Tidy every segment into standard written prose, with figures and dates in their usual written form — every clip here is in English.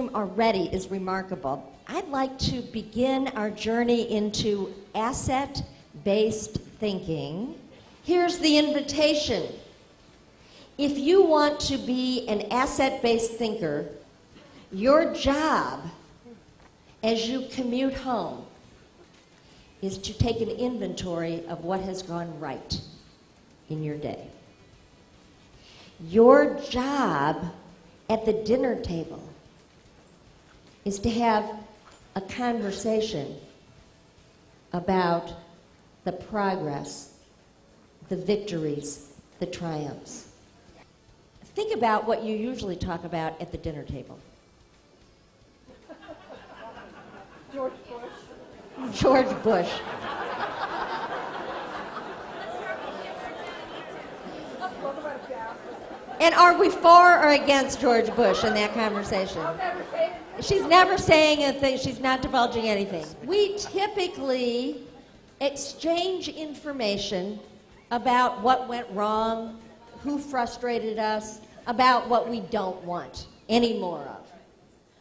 room already is remarkable. I'd like to begin our journey into asset-based thinking. Here's the invitation. If you want to be an asset-based thinker, your job as you commute home is to take an inventory of what has gone right in your day. Your job at the dinner table is to have a conversation about the progress, the victories, the triumphs. Think about what you usually talk about at the dinner table. George Bush. And are we for or against George Bush in that conversation? She's never saying a thing. She's not divulging anything. We typically exchange information about what went wrong, who frustrated us, about what we don't want any more of.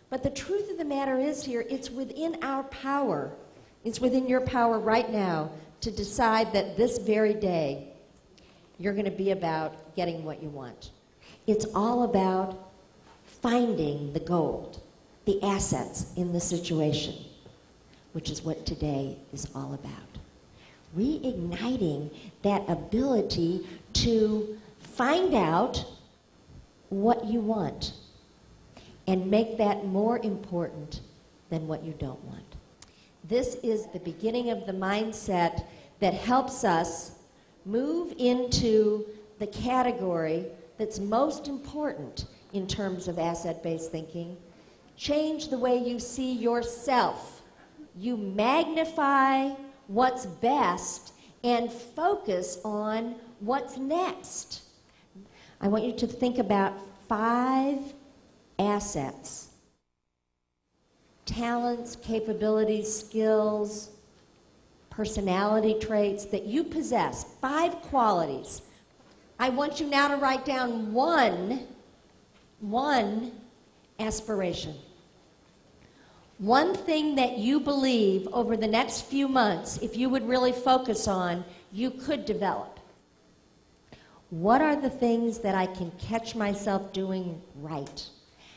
But the truth of the matter is here, it's within our power. It's within your power right now to decide that this very day you're going to be about getting what you want. It's all about finding the gold, the assets in the situation, which is what today is all about. Reigniting that ability to find out what you want and make that more important than what you don't want. This is the beginning of the mindset that helps us move into the category that's most important in terms of asset-based thinking. Change the way you see yourself. You magnify what's best and focus on what's next. I want you to think about 5 assets, talents, capabilities, skills, personality traits that you possess, 5 qualities. I want you now to write down one aspiration. One thing that you believe over the next few months, if you would really focus on, you could develop. What are the things that I can catch myself doing right?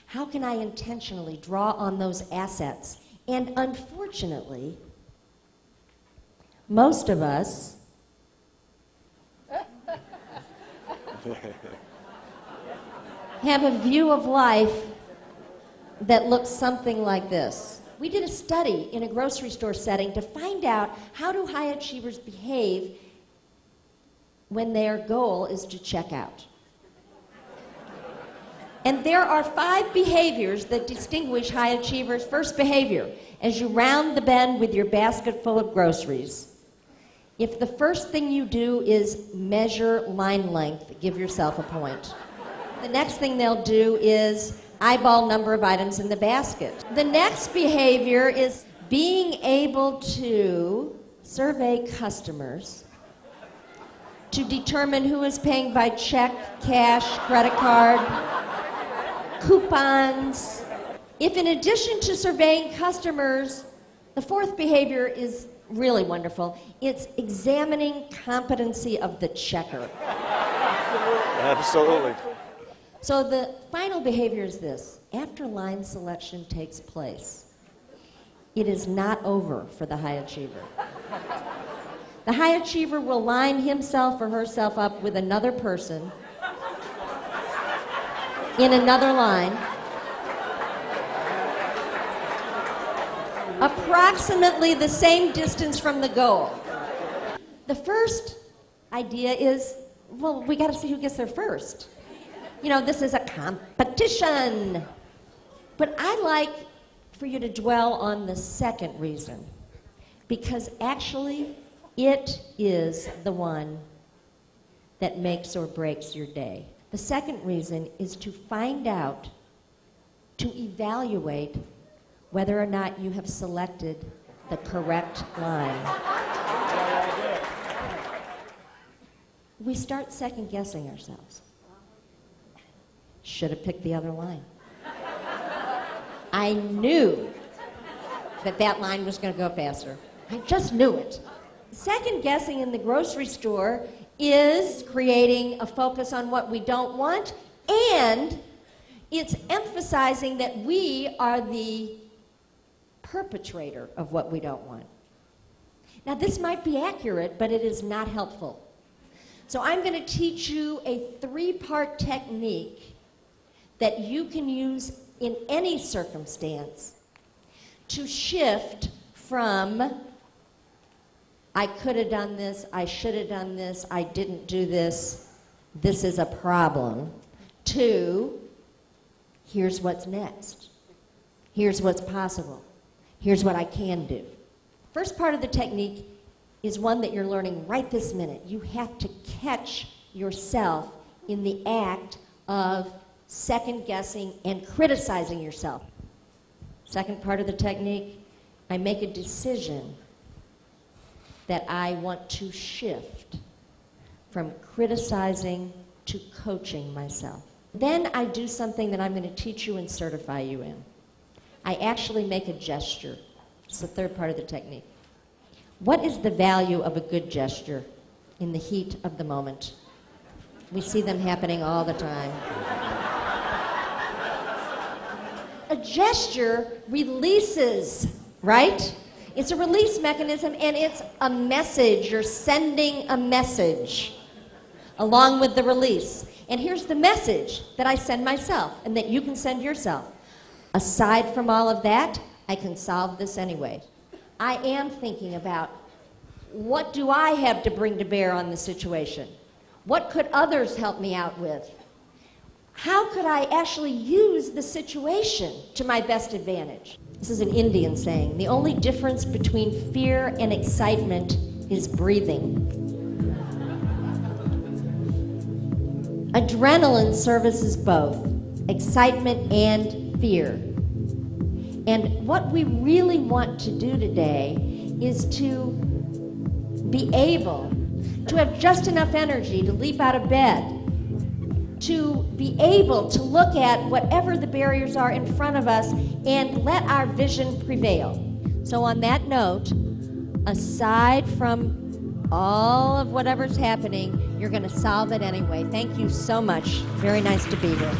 How can I intentionally draw on those assets? And unfortunately, most of us have a view of life that looks something like this. We did a study in a grocery store setting to find out how do high achievers behave when their goal is to check out. And there are 5 behaviors that distinguish high achievers. First behavior, as you round the bend with your basket full of groceries, if the first thing you do is measure line length, give yourself a point. The next thing they'll do is eyeball number of items in the basket. The next behavior is being able to survey customers to determine who is paying by check, cash, credit card, coupons. If in addition to surveying customers, the 4th behavior is really wonderful. It's examining competency of the checker. Absolutely. So the final behavior is this. After line selection takes place, it is not over for the high achiever. The high achiever will line himself or herself up with another person in another line, approximately the same distance from the goal. The first idea is, well, we got to see who gets there first. You know, this is a competition. But I'd like for you to dwell on the second reason, because actually it is the one that makes or breaks your day. The second reason is to find out, to evaluate whether or not you have selected the correct line. We start second guessing ourselves. Should have picked the other line. I knew that line was going to go faster. I just knew it. Second guessing in the grocery store is creating a focus on what we don't want, and it's emphasizing that we are the perpetrator of what we don't want. Now, this might be accurate, but it is not helpful. So I'm going to teach you a 3-part technique that you can use in any circumstance to shift from I could have done this, I should have done this, I didn't do this, this is a problem, to here's what's next, here's what's possible, here's what I can do. First part of the technique is one that you're learning right this minute. You have to catch yourself in the act of second guessing and criticizing yourself. Second part of the technique, I make a decision that I want to shift from criticizing to coaching myself. Then I do something that I'm going to teach you and certify you in. I actually make a gesture. It's the third part of the technique. What is the value of a good gesture in the heat of the moment? We see them happening all the time. A gesture releases, right? It's a release mechanism, and it's a message. You're sending a message along with the release. And here's the message that I send myself and that you can send yourself. Aside from all of that, I can solve this anyway. I am thinking about what do I have to bring to bear on the situation? What could others help me out with? How could I actually use the situation to my best advantage? This is an Indian saying. The only difference between fear and excitement is breathing. Adrenaline services both, excitement and fear. And what we really want to do today is to be able to have just enough energy to leap out of bed, to be able to look at whatever the barriers are in front of us and let our vision prevail. So on that note, aside from all of whatever's happening, you're going to solve it anyway. Thank you so much. Very nice to be here.